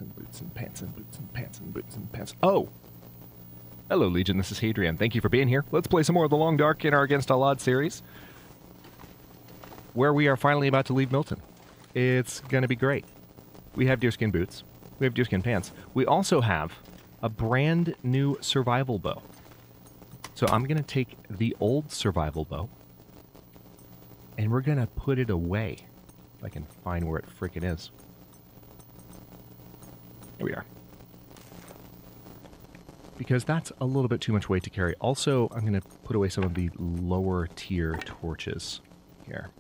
and boots and pants and boots and pants and boots and pants. Oh! Hello, Legion. This is Hadrian. Thank you for being here. Let's play some more of the Long Dark in our Against All Odds series, where we are finally about to leave Milton. It's going to be great. We have deerskin boots. We have deerskin pants. We also have a brand new survival bow. So I'm going to take the old survival bow, and we're going to put it away. If I can find where it frickin' is. Here we are. Because that's a little bit too much weight to carry. Also, I'm going to put away some of the lower tier torches here.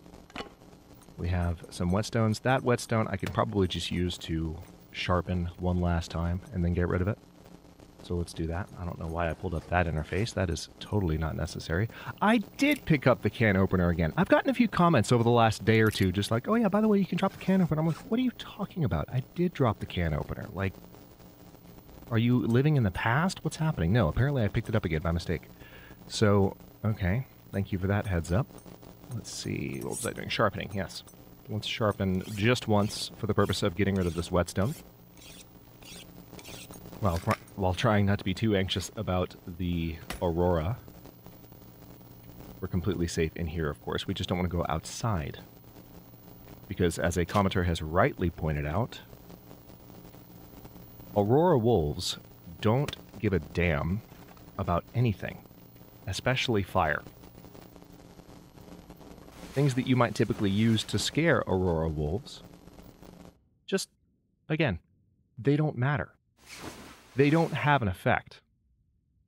We have some whetstones. That whetstone I could probably just use to sharpen one last time and then get rid of it. So let's do that. I don't know why I pulled up that interface. That is totally not necessary. I did pick up the can opener again. I've gotten a few comments over the last day or two just like, oh yeah, by the way, you can drop the can opener. I'm like, what are you talking about? I did drop the can opener. Like, are you living in the past? What's happening? No, apparently I picked it up again by mistake. So, okay. Thank you for that heads up. Let's see. What was I doing? Sharpening, yes. Let's sharpen just once for the purpose of getting rid of this whetstone. Well, while trying not to be too anxious about the aurora. We're completely safe in here, of course. We just don't want to go outside. Because, as a commenter has rightly pointed out, aurora wolves don't give a damn about anything, especially fire. Things that you might typically use to scare aurora wolves, just, again, they don't matter. They don't have an effect.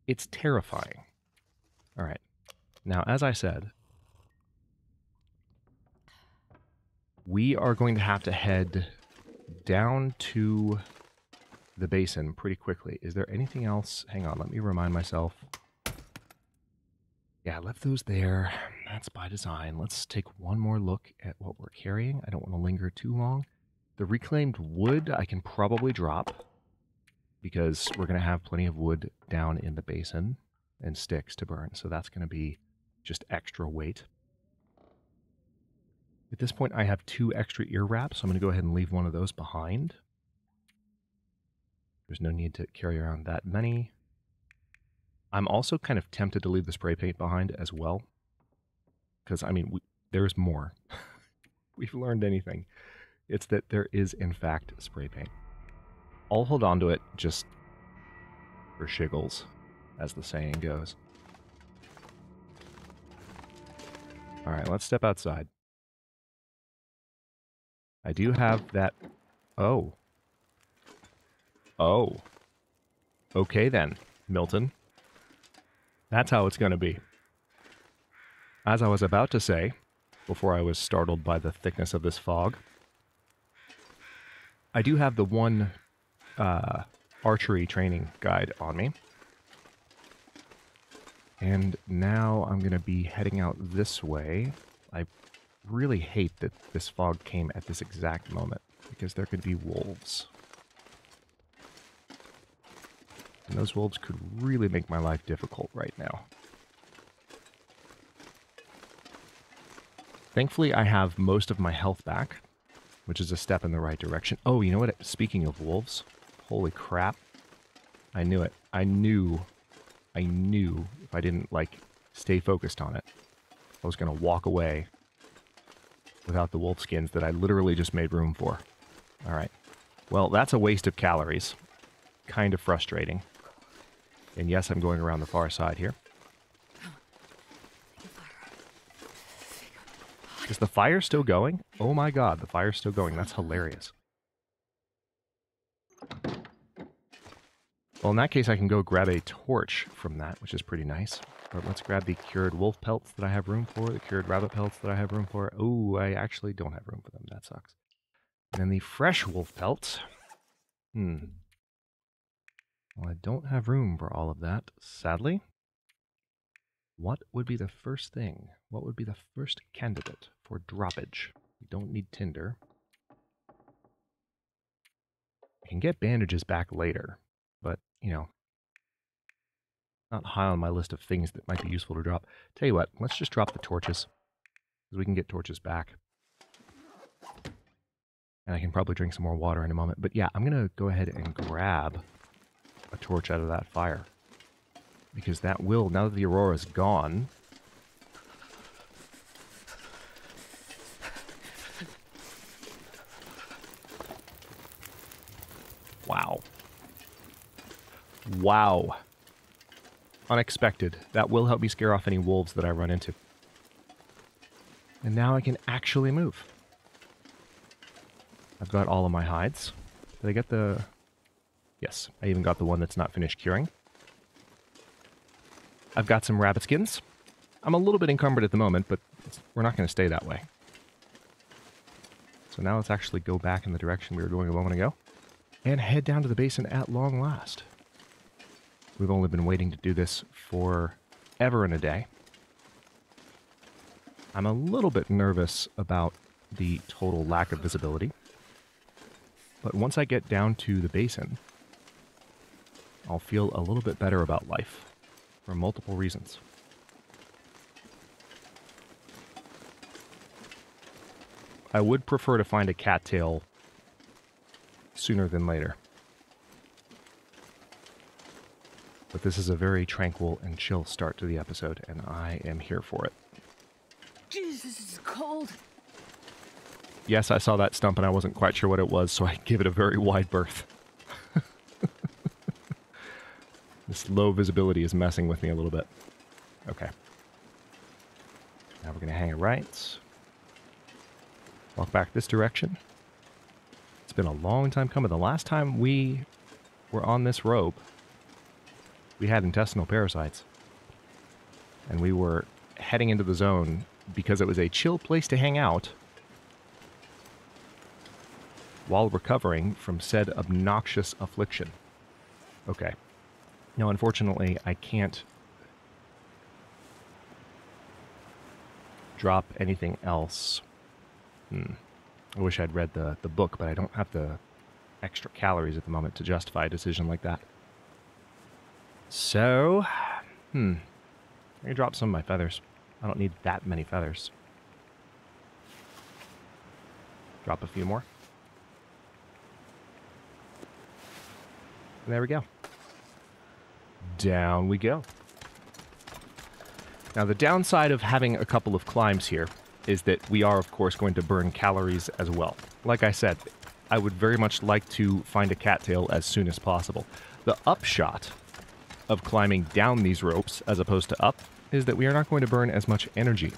It's terrifying. All right. Now, as I said, we are going to have to head down to the basin pretty quickly. Is there anything else? Hang on, let me remind myself. Yeah, I left those there. That's by design. Let's take one more look at what we're carrying. I don't want to linger too long. The reclaimed wood I can probably drop, because we're going to have plenty of wood down in the basin and sticks to burn, so that's going to be just extra weight. At this point, I have 2 extra ear wraps, so I'm going to go ahead and leave one of those behind. There's no need to carry around that many. I'm also kind of tempted to leave the spray paint behind as well, because, I mean, there's more. We've learned anything. It's that there is, in fact, spray paint. I'll hold on to it just for shiggles, as the saying goes. Alright, let's step outside. I do have that... Oh. Oh. Okay then, Milton. That's how it's going to be. As I was about to say, before I was startled by the thickness of this fog, I do have the one archery training guide on me. And now I'm going to be heading out this way. I really hate that this fog came at this exact moment, because there could be wolves. And those wolves could really make my life difficult right now. Thankfully, I have most of my health back, which is a step in the right direction. Oh, you know what? Speaking of wolves, holy crap. I knew it. I knew if I didn't, like, stay focused on it, I was going to walk away without the wolf skins that I literally just made room for. All right. Well, that's a waste of calories. Kind of frustrating. And yes, I'm going around the far side here. Is the fire still going? Oh my god, the fire's still going. That's hilarious. Well, in that case, I can go grab a torch from that, which is pretty nice. But let's grab the cured wolf pelts that I have room for, the cured rabbit pelts that I have room for. Oh, I actually don't have room for them. That sucks. And then the fresh wolf pelts. Well, I don't have room for all of that, sadly. What would be the first thing? What would be the first candidate for droppage? We don't need tinder. I can get bandages back later, but, you know, not high on my list of things that might be useful to drop. Tell you what, let's just drop the torches, because we can get torches back. And I can probably drink some more water in a moment. But yeah, I'm going to go ahead and grab a torch out of that fire. Because that will, now that the aurora's gone... Wow. Wow. Unexpected. That will help me scare off any wolves that I run into. And now I can actually move. I've got all of my hides. Did I get the... Yes, I even got the one that's not finished curing. I've got some rabbit skins. I'm a little bit encumbered at the moment, but we're not going to stay that way. So now let's actually go back in the direction we were going a moment ago and head down to the basin at long last. We've only been waiting to do this for ever and a day. I'm a little bit nervous about the total lack of visibility. But once I get down to the basin, I'll feel a little bit better about life for multiple reasons. I would prefer to find a cattail sooner than later. But this is a very tranquil and chill start to the episode, and I am here for it. Jesus, this is cold. Yes, I saw that stump and I wasn't quite sure what it was, so I gave it a very wide berth. This low visibility is messing with me a little bit. Okay. Now we're going to hang it right. Walk back this direction. It's been a long time coming. The last time we were on this rope, we had intestinal parasites. And we were heading into the zone because it was a chill place to hang out while recovering from said obnoxious affliction. Okay. Now, unfortunately, I can't drop anything else. I wish I'd read the book, but I don't have the extra calories at the moment to justify a decision like that. So, I'm going to drop some of my feathers. I don't need that many feathers. Drop a few more. And there we go. Down we go. Now, the downside of having a couple of climbs here is that we are, of course, going to burn calories as well. Like I said, I would very much like to find a cattail as soon as possible. The upshot of climbing down these ropes as opposed to up is that we are not going to burn as much energy.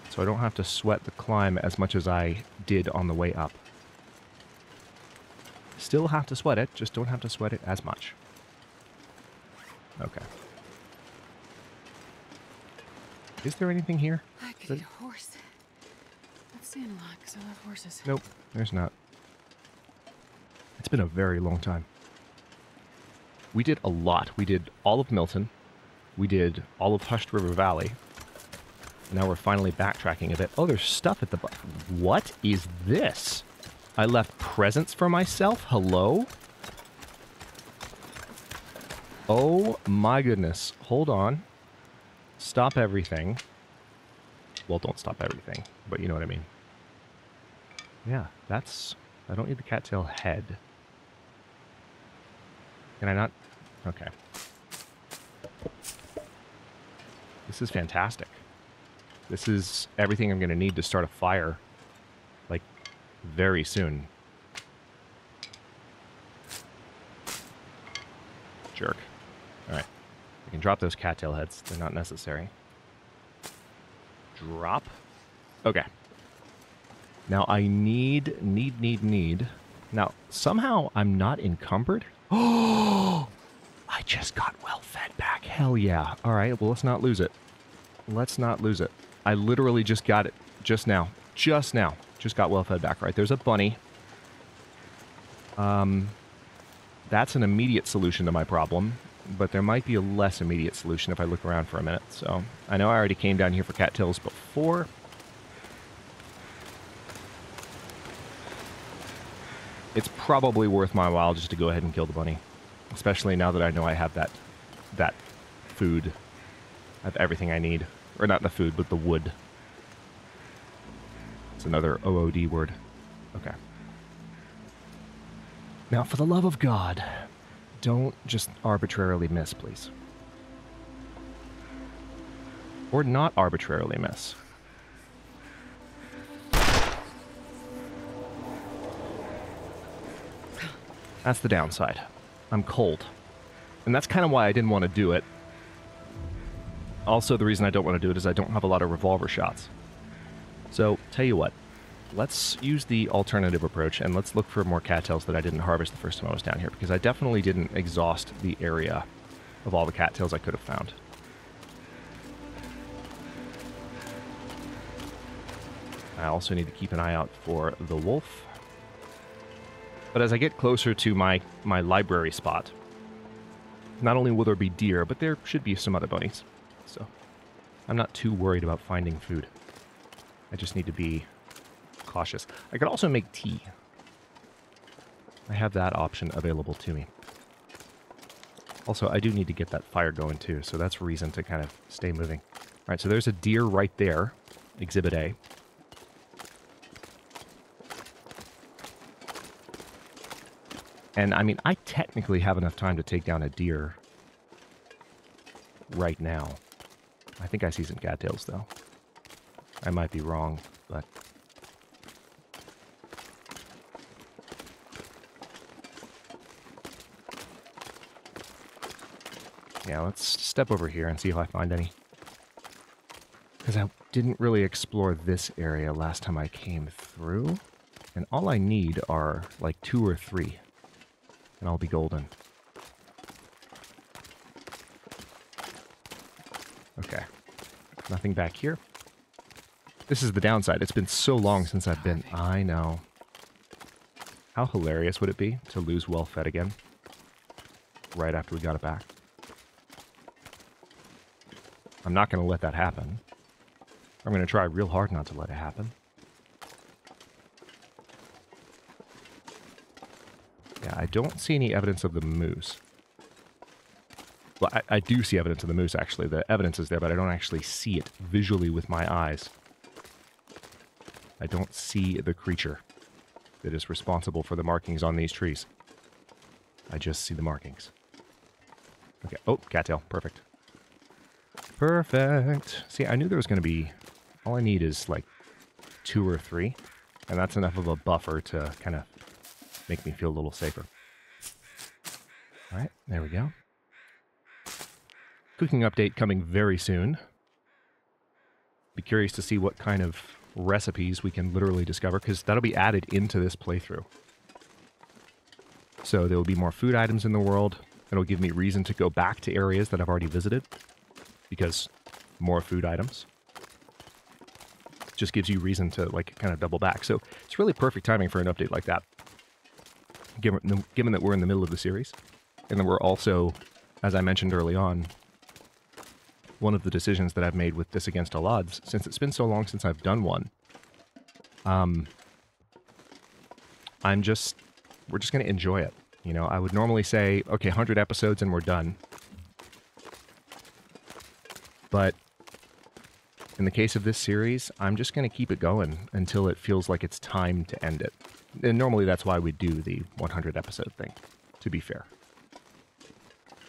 So I don't have to sweat the climb as much as I did on the way up. Still have to sweat it, just don't have to sweat it as much. Okay. Is there anything here? I could eat a horse. I've seen a lot because I love horses. Nope, there's not. It's been a very long time. We did a lot. We did all of Milton. We did all of Hushed River Valley. Now we're finally backtracking a bit. Oh, there's stuff at the bottom. What is this? I left presents for myself? Hello? Oh my goodness. Hold on. Stop everything. Well, don't stop everything, but you know what I mean. Yeah, that's... I don't need the cattail head. Can I not? Okay. This is fantastic. This is everything I'm going to need to start a fire, like, very soon. Jerk. Alright. I can drop those cattail heads. They're not necessary. Drop. Okay. Now I need. Now, somehow I'm not encumbered. Oh! I just got well fed back. Hell yeah. Alright, well, let's not lose it. Let's not lose it. I literally just got it just now. Just now. Just got well fed back. Right, there's a bunny. That's an immediate solution to my problem, but there might be a less immediate solution if I look around for a minute. So, I know I already came down here for cattails before. It's probably worth my while just to go ahead and kill the bunny. Especially now that I know I have that food. I have everything I need. Or not the food, but the wood. It's another OOD word. Okay. Now, for the love of God, don't just arbitrarily miss, please. Or not arbitrarily miss. That's the downside. I'm cold. And that's kind of why I didn't want to do it. Also, the reason I don't want to do it is I don't have a lot of revolver shots. So, tell you what. Let's use the alternative approach, and let's look for more cattails that I didn't harvest the first time I was down here, because I definitely didn't exhaust the area of all the cattails I could have found. I also need to keep an eye out for the wolf. But as I get closer to my library spot, not only will there be deer, but there should be some other bunnies. So I'm not too worried about finding food. I just need to be cautious. I could also make tea. I have that option available to me. Also, I do need to get that fire going too, so that's a reason to kind of stay moving. All right, so there's a deer right there, Exhibit A. And, I mean, I technically have enough time to take down a deer right now. I think I see some cattails, though. I might be wrong, but... yeah, let's step over here and see if I find any. Because I didn't really explore this area last time I came through. And all I need are, like, 2 or 3. And I'll be golden. Okay. Nothing back here. This is the downside. It's been so long since I've been... I know. How hilarious would it be to lose well-fed again? Right after we got it back. I'm not going to let that happen. I'm going to try real hard not to let it happen. Yeah, I don't see any evidence of the moose. Well, I do see evidence of the moose, actually. The evidence is there, but I don't actually see it visually with my eyes. I don't see the creature that is responsible for the markings on these trees. I just see the markings. Okay. Oh, cattail. Perfect. Perfect. See, I knew there was going to be... all I need is, like, 2 or 3. And that's enough of a buffer to kind of make me feel a little safer. Alright, there we go. Cooking update coming very soon. Be curious to see what kind of recipes we can literally discover, because that'll be added into this playthrough. So there will be more food items in the world. It'll give me reason to go back to areas that I've already visited, because more food items just gives you reason to, like, kind of double back. So it's really perfect timing for an update like that. Given that we're in the middle of the series, and then we're also, as I mentioned early on, one of the decisions that I've made with this Against All Odds, since it's been so long since I've done one, we're just going to enjoy it. You know, I would normally say, okay, 100 episodes and we're done. But in the case of this series, I'm just going to keep it going until it feels like it's time to end it. And normally that's why we do the 100 episode thing, to be fair.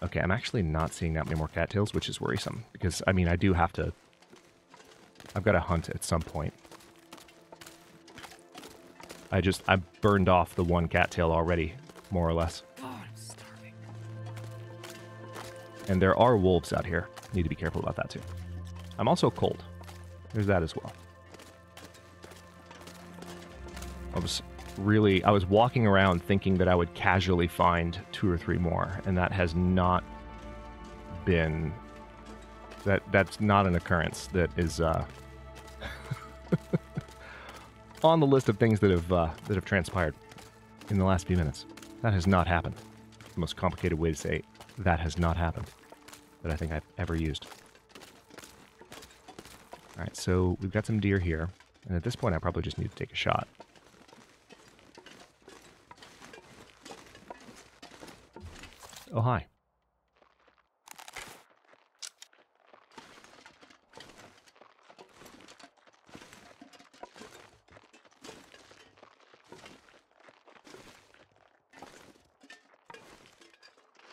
Okay, I'm actually not seeing that many more cattails, which is worrisome. Because, I mean, I do have to... I've got to hunt at some point. I burned off the one cattail already, more or less. God, I'm starving. And there are wolves out here. Need to be careful about that, too. I'm also cold. There's that as well. I was walking around thinking that I would casually find 2 or 3 more, and that has not been... That's not an occurrence that is on the list of things that have transpired in the last few minutes. That has not happened. The most complicated way to say that has not happened that I think I've ever used. Alright, so we've got some deer here, and at this point I probably just need to take a shot. Oh, hi.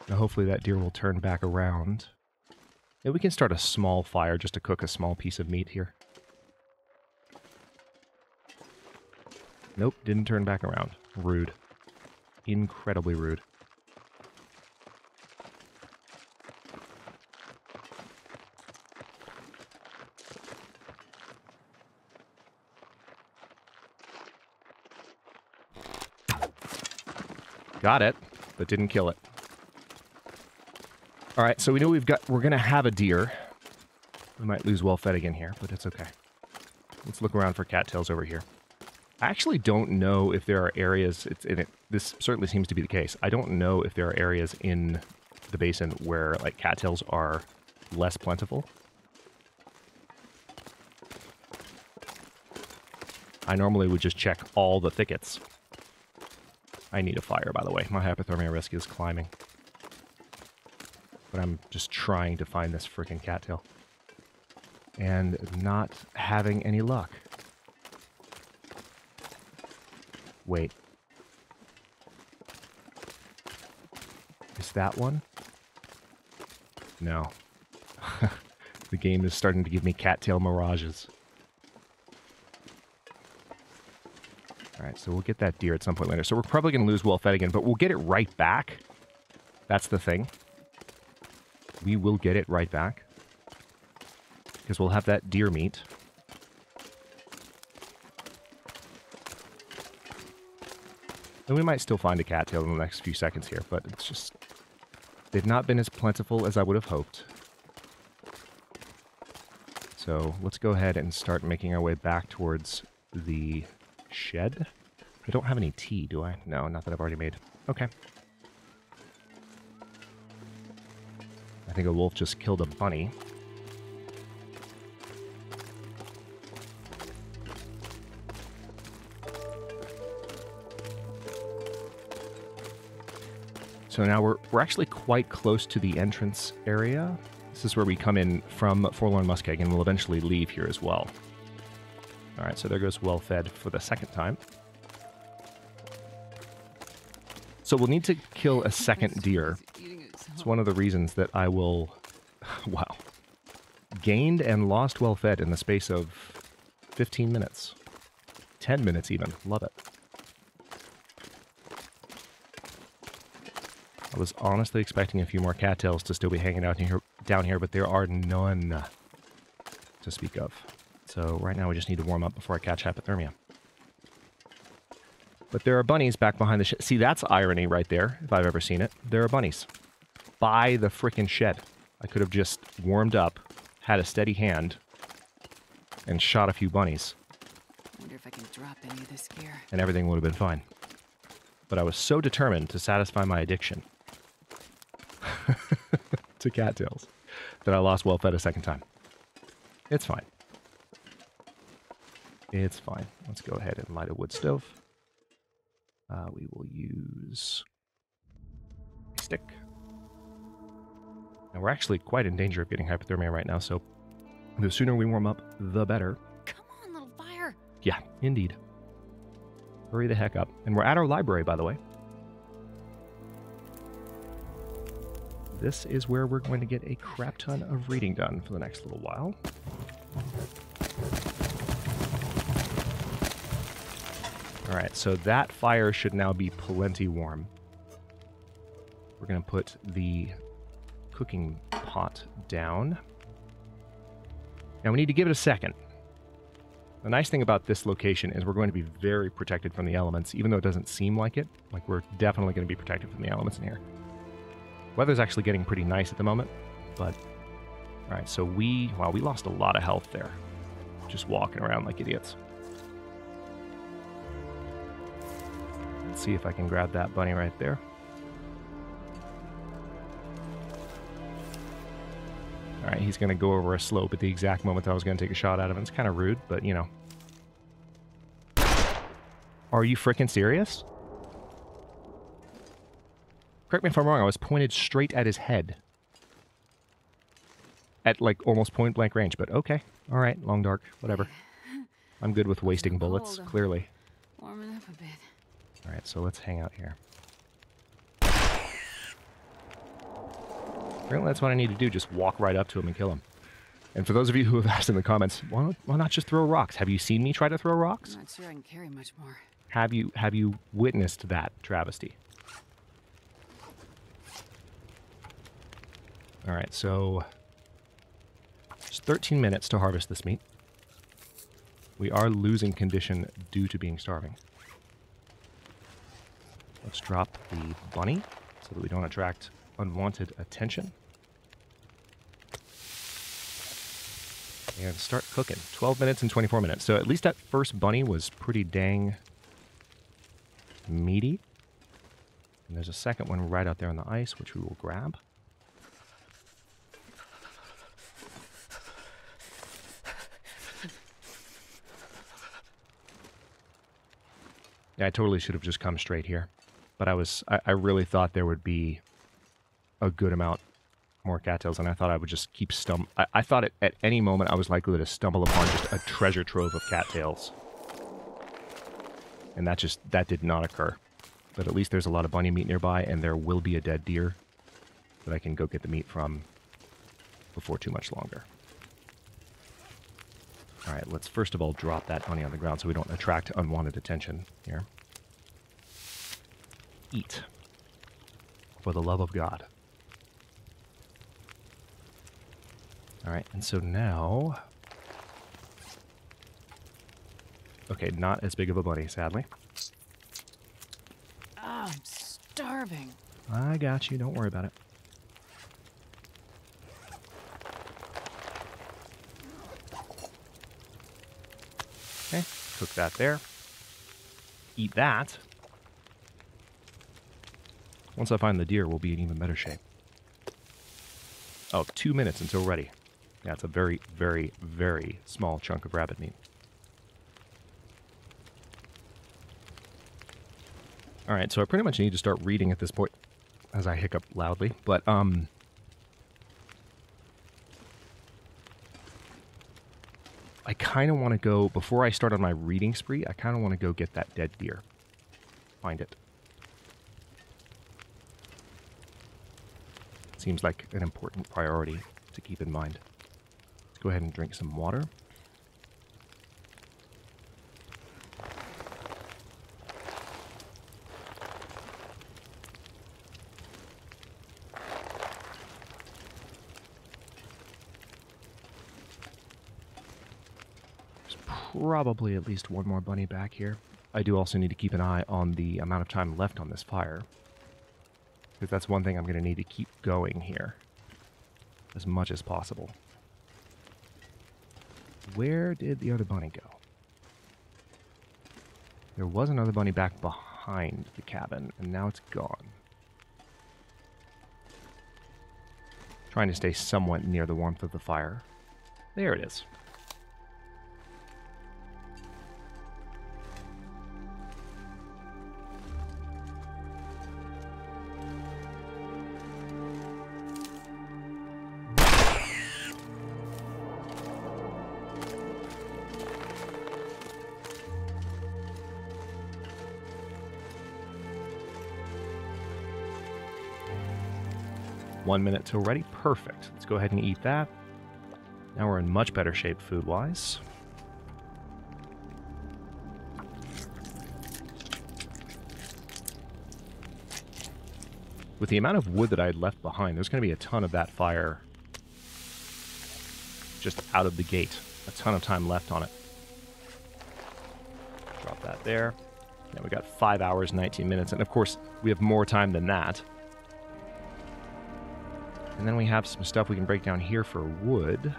Now hopefully that deer will turn back around. Yeah, we can start a small fire just to cook a small piece of meat here. Nope, didn't turn back around. Rude. Incredibly rude. Got it, but didn't kill it. All right, so we know we're going to have a deer. We might lose well fed again here, but it's okay. Let's look around for cattails over here. I actually don't know if there are areas, this certainly seems to be the case. I don't know if there are areas in the basin where like cattails are less plentiful. I normally would just check all the thickets. I need a fire, by the way. My hypothermia risk is climbing. But I'm just trying to find this freaking cattail. And not having any luck. Wait. Is that one? No. The game is starting to give me cattail mirages. Alright, so we'll get that deer at some point later. So we're probably going to lose well fed again, but we'll get it right back. That's the thing. We will get it right back. Because we'll have that deer meat. And we might still find a cattail in the next few seconds here, but it's just... they've not been as plentiful as I would have hoped. So let's go ahead and start making our way back towards the shed. I don't have any tea, do I? No, not that I've already made. Okay. I think a wolf just killed a bunny. So now we're actually quite close to the entrance area. This is where we come in from Forlorn Muskeg, and we'll eventually leave here as well. Alright, so there goes well fed for the second time. So we'll need to kill a second deer. It's one of the reasons that I will... wow. Gained and lost well fed in the space of 15 minutes. 10 minutes even. Love it. I was honestly expecting a few more cattails to still be hanging out down here, but there are none to speak of. So right now we just need to warm up before I catch hypothermia. But there are bunnies back behind the shed. See, that's irony right there, if I've ever seen it. There are bunnies. By the frickin' shed. I could have just warmed up, had a steady hand, and shot a few bunnies. I wonder if I can drop any of this gear. And everything would have been fine. But I was so determined to satisfy my addiction to cattails that I lost well fed a second time. It's fine. It's fine. Let's go ahead and light a wood stove. We will use a stick. And we're actually quite in danger of getting hypothermia right now, so the sooner we warm up, the better. Come on, little fire. Yeah, indeed. Hurry the heck up. And we're at our library, by the way. This is where we're going to get a crap ton of reading done for the next little while. Alright, so that fire should now be plenty warm. We're going to put the cooking pot down. Now we need to give it a second. The nice thing about this location is we're going to be very protected from the elements, even though it doesn't seem like it. Like, we're definitely going to be protected from the elements in here. Weather's actually getting pretty nice at the moment, but... Alright, so wow, we lost a lot of health there. Just walking around like idiots. Let's see if I can grab that bunny right there. Alright, he's going to go over a slope at the exact moment that I was going to take a shot at him. It's kind of rude, but, you know. Are you frickin' serious? Correct me if I'm wrong, I was pointed straight at his head. At, like, almost point-blank range, but okay. Alright, long dark, whatever. I'm good with wasting bullets, clearly. Warming up a bit. Alright, so let's hang out here. Apparently that's what I need to do, just walk right up to him and kill him. And for those of you who have asked in the comments, why not just throw rocks? Have you seen me try to throw rocks? I'm not sure I can carry much more. Have you witnessed that travesty? All right, so it's 13 minutes to harvest this meat. We are losing condition due to being starving. Let's drop the bunny so that we don't attract unwanted attention. And start cooking. 12 minutes and 24 minutes. So at least that first bunny was pretty dang meaty. And there's a second one right out there on the ice, which we will grab. Yeah, I totally should have just come straight here. But I really thought there would be a good amount more cattails, and I thought I would just keep I thought at any moment I was likely to stumble upon just a treasure trove of cattails. And that did not occur. But at least there's a lot of bunny meat nearby, and there will be a dead deer that I can go get the meat from before too much longer. Alright, let's first of all drop that bunny on the ground so we don't attract unwanted attention here. Eat. For the love of God. Alright, and so now... Okay, not as big of a bunny, sadly. Oh, I'm starving. I got you, don't worry about it. Okay, cook that there. Eat that. Once I find the deer, we'll be in even better shape. Oh, 2 minutes until ready. Yeah, it's a very, very, very small chunk of rabbit meat. Alright, so I pretty much need to start reading at this point as I hiccup loudly, but, I kind of want to go, before I start on my reading spree, I kind of want to go get that dead deer. Find it. Seems like an important priority to keep in mind. Let's go ahead and drink some water. Probably at least one more bunny back here. I do also need to keep an eye on the amount of time left on this fire, because that's one thing I'm going to need to keep going here as much as possible. Where did the other bunny go? There was another bunny back behind the cabin, and now it's gone. Trying to stay somewhat near the warmth of the fire. There it is. One minute till ready. Perfect. Let's go ahead and eat that. Now we're in much better shape food-wise. With the amount of wood that I had left behind, there's going to be a ton of that fire just out of the gate. A ton of time left on it. Drop that there. Now we got 5 hours, 19 minutes, and of course, we have more time than that. And then we have some stuff we can break down here for wood.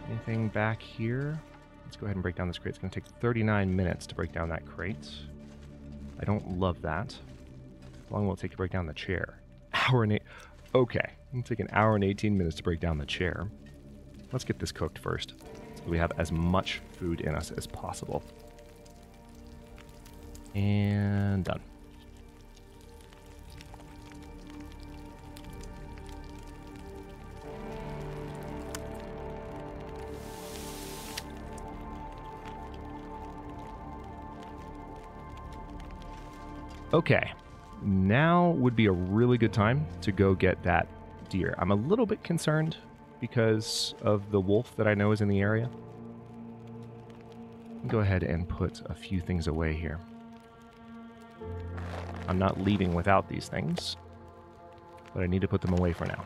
Anything back here? Let's go ahead and break down this crate. It's going to take 39 minutes to break down that crate. I don't love that. How long will it take to break down the chair? Hour and 8. Okay. It'll take an hour and 18 minutes to break down the chair. Let's get this cooked first, so we have as much food in us as possible. And done. Okay, now would be a really good time to go get that deer. I'm a little bit concerned because of the wolf that I know is in the area. Go ahead and put a few things away here. I'm not leaving without these things, but I need to put them away for now.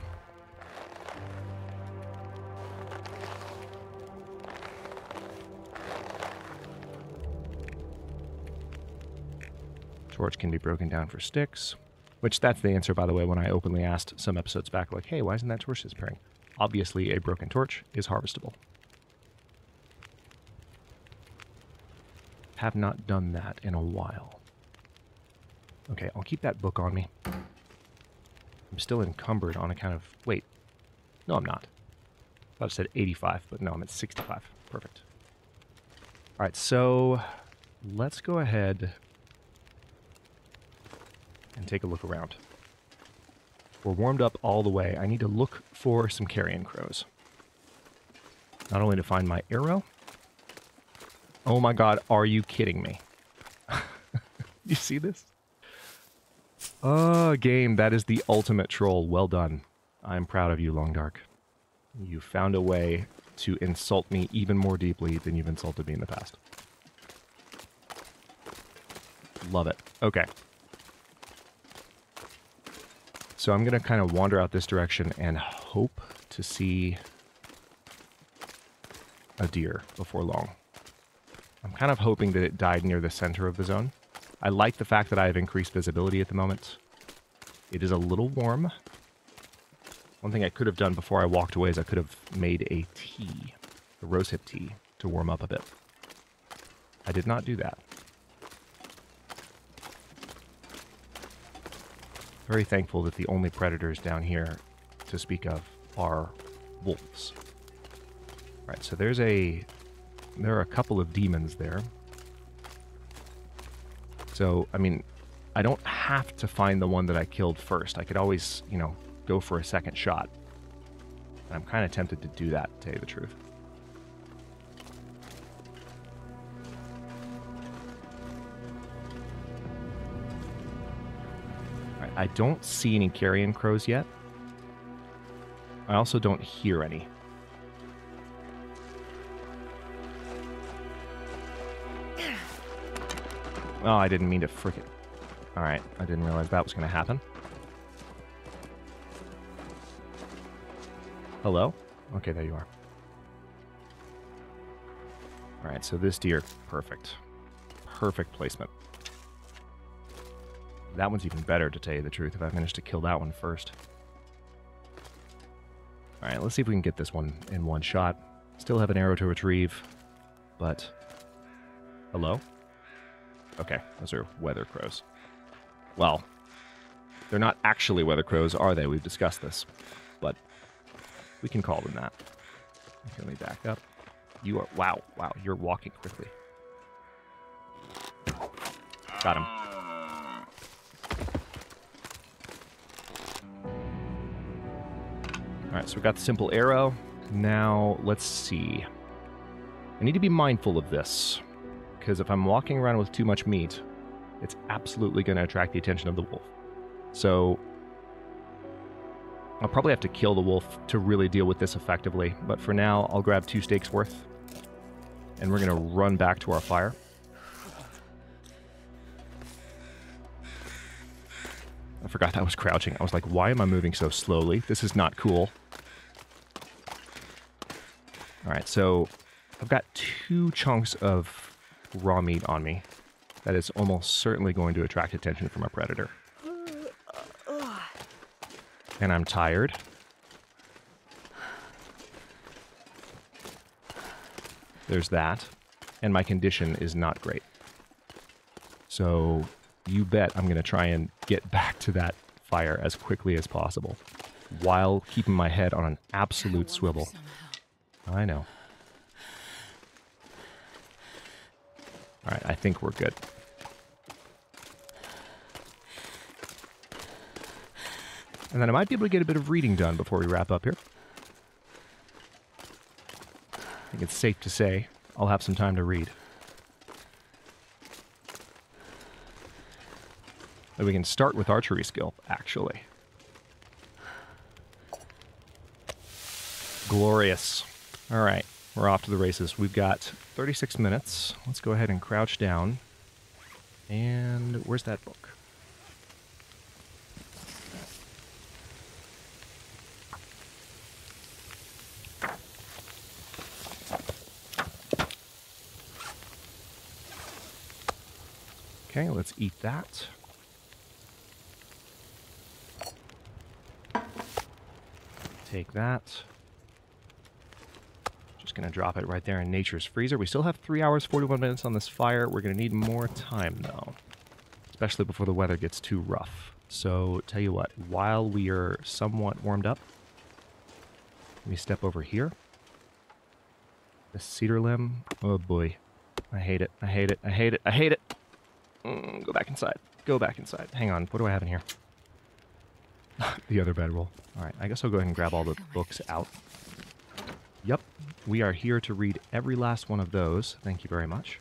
Torch can be broken down for sticks, which that's the answer, by the way, when I openly asked some episodes back, like, hey, why isn't that torch disappearing? Obviously, a broken torch is harvestable. Have not done that in a while. Okay, I'll keep that book on me. I'm still encumbered on account of... Wait. No, I'm not. I thought it said 85, but no, I'm at 65. Perfect. Alright, so let's go ahead and take a look around. We're warmed up all the way. I need to look for some carrion crows. Not only to find my arrow. Oh my god, are you kidding me? You see this? Oh, game, that is the ultimate troll. Well done. I'm proud of you, Long Dark. You found a way to insult me even more deeply than you've insulted me in the past. Love it. Okay. So I'm going to kind of wander out this direction and hope to see a deer before long. I'm kind of hoping that it died near the center of the zone. I like the fact that I have increased visibility at the moment. It is a little warm. One thing I could have done before I walked away is I could have made a tea, a rosehip tea, to warm up a bit. I did not do that. Very thankful that the only predators down here to speak of are wolves. Alright, so there are a couple of demons there. So, I mean, I don't have to find the one that I killed first. I could always, you know, go for a second shot. And I'm kind of tempted to do that, to tell you the truth. Alright, I don't see any carrion crows yet. I also don't hear any. Oh, I didn't mean to frick it. Alright, I didn't realize that was going to happen. Hello? Okay, there you are. Alright, so this deer, perfect. Perfect placement. That one's even better, to tell you the truth, if I managed to kill that one first. Alright, let's see if we can get this one in one shot. Still have an arrow to retrieve, but... Hello? Okay, those are weather crows. Well, they're not actually weather crows, are they? We've discussed this. But we can call them that. Okay, let me back up. You are... Wow, you're walking quickly. Got him. Alright, so we got the simple arrow. Now, let's see. I need to be mindful of this. Because if I'm walking around with too much meat, it's absolutely going to attract the attention of the wolf. So I'll probably have to kill the wolf to really deal with this effectively. But for now, I'll grab 2 steaks worth. And we're going to run back to our fire. I forgot I was crouching. I was like, why am I moving so slowly? This is not cool. Alright, so I've got 2 chunks of raw meat on me. That is almost certainly going to attract attention from a predator. And I'm tired. There's that. And my condition is not great. So you bet I'm going to try and get back to that fire as quickly as possible while keeping my head on an absolute swivel. I know. Alright, I think we're good. And then I might be able to get a bit of reading done before we wrap up here. I think it's safe to say I'll have some time to read. that we can start with archery skill, actually. Glorious. All right, we're off to the races. We've got 36 minutes. Let's go ahead and crouch down. And where's that book? Okay, let's eat that. Take that. Just going to drop it right there in nature's freezer. We still have 3 hours, 41 minutes on this fire. We're going to need more time, though. Especially before the weather gets too rough. So, tell you what, while we are somewhat warmed up, let me step over here. The cedar limb. Oh boy. I hate it. I hate it. I hate it. I hate it. Go back inside. Go back inside. Hang on. What do I have in here? The other bedroll. Alright, I guess I'll go ahead and grab all the books out. Yep. We are here to read every last one of those. Thank you very much.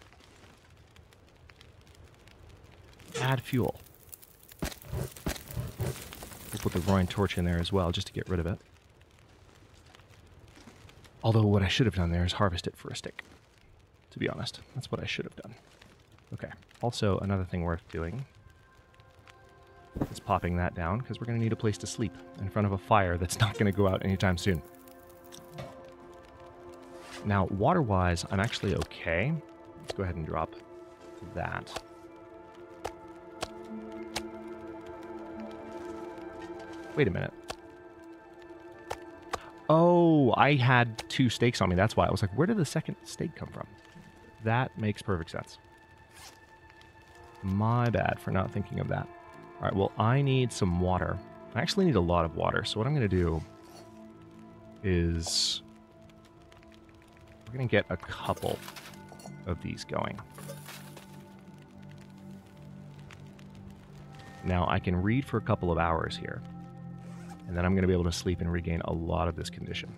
Add fuel. We'll put the Roaring Torch in there as well, just to get rid of it. Although what I should have done there is harvest it for a stick. To be honest. That's what I should have done. Okay. Also, another thing worth doing is popping that down, because we're going to need a place to sleep in front of a fire that's not going to go out anytime soon. Now, water-wise, I'm actually okay. Let's go ahead and drop that. Wait a minute. Oh, I had 2 steaks on me. That's why. I was like, where did the second steak come from? That makes perfect sense. My bad for not thinking of that. All right, well, I need some water. I actually need a lot of water, so what I'm going to do is we're going to get a couple of these going. Now, I can read for a couple of hours here, and then I'm going to be able to sleep and regain a lot of this condition.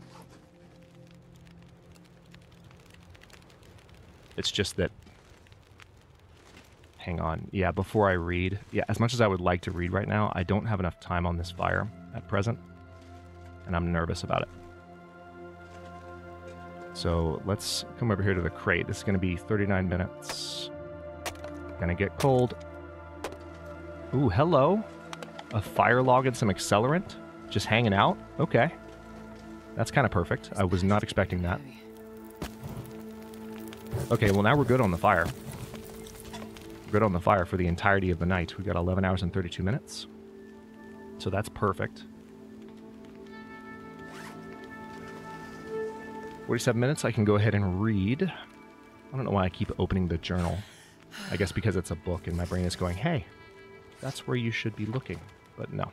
It's just that... Hang on. Yeah, before I read... Yeah, as much as I would like to read right now, I don't have enough time on this fire at present, and I'm nervous about it. So let's come over here to the crate. This is going to be 39 minutes. Gonna get cold. Ooh, hello. A fire log and some accelerant? Just hanging out? Okay. That's kind of perfect. I was not expecting that. Okay, well now we're good on the fire. Good on the fire for the entirety of the night. We've got 11 hours and 32 minutes. So that's perfect. 47 minutes, I can go ahead and read. I don't know why I keep opening the journal. I guess because it's a book and my brain is going, hey, that's where you should be looking. But no.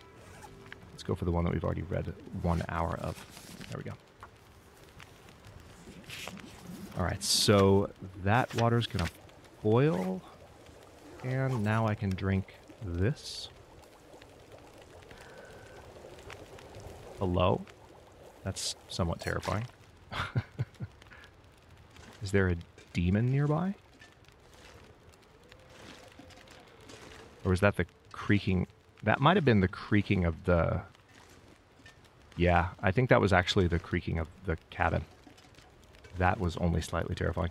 Let's go for the one that we've already read 1 hour of. There we go. Alright, so that water's going to boil. And now I can drink this. Hello? That's somewhat terrifying. Is there a demon nearby? Or was that the creaking? That might have been the creaking of the... Yeah, I think that was actually the creaking of the cabin. That was only slightly terrifying.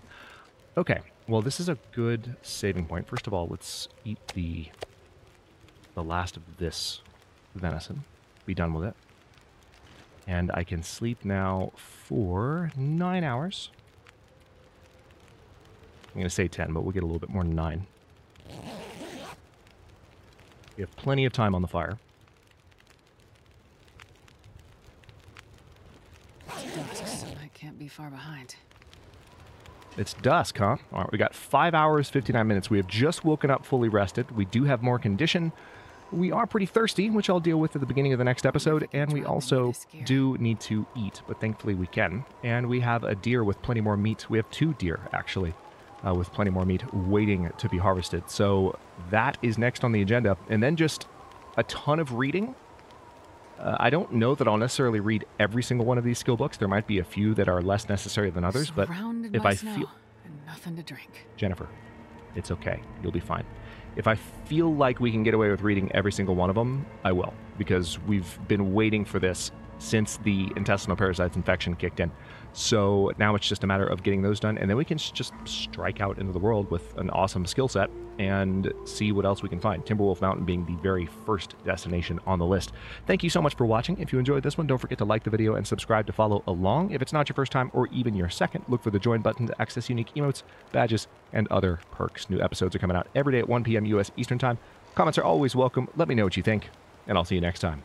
Okay, well this is a good saving point. First of all, let's eat the last of this venison. Be done with it. And I can sleep now for 9 hours. I'm going to say 10, but we'll get a little bit more than 9. We have plenty of time on the fire. I can't be far behind. It's dusk, huh? All right, we got 5 hours, 59 minutes. We have just woken up fully rested. We do have more condition. We are pretty thirsty, which I'll deal with at the beginning of the next episode, and we also do need to eat, but thankfully we can. And we have a deer with plenty more meat. We have 2 deer, actually, with plenty more meat waiting to be harvested. So that is next on the agenda. And then just a ton of reading. I don't know that I'll necessarily read every single one of these skill books. There might be a few that are less necessary than others, but if I feel... And nothing to drink. Jennifer, It's okay. You'll be fine. If I feel like we can get away with reading every single one of them, I will, because we've been waiting for this since the intestinal parasites infection kicked in. So now it's just a matter of getting those done, and then we can just strike out into the world with an awesome skill set and see what else we can find. Timberwolf Mountain being the very first destination on the list. Thank you so much for watching. If you enjoyed this one, don't forget to like the video and subscribe to follow along. If it's not your first time or even your second, look for the join button to access unique emotes, badges, and other perks. New episodes are coming out every day at 1 p.m. U.S. Eastern Time. Comments are always welcome. Let me know what you think, and I'll see you next time.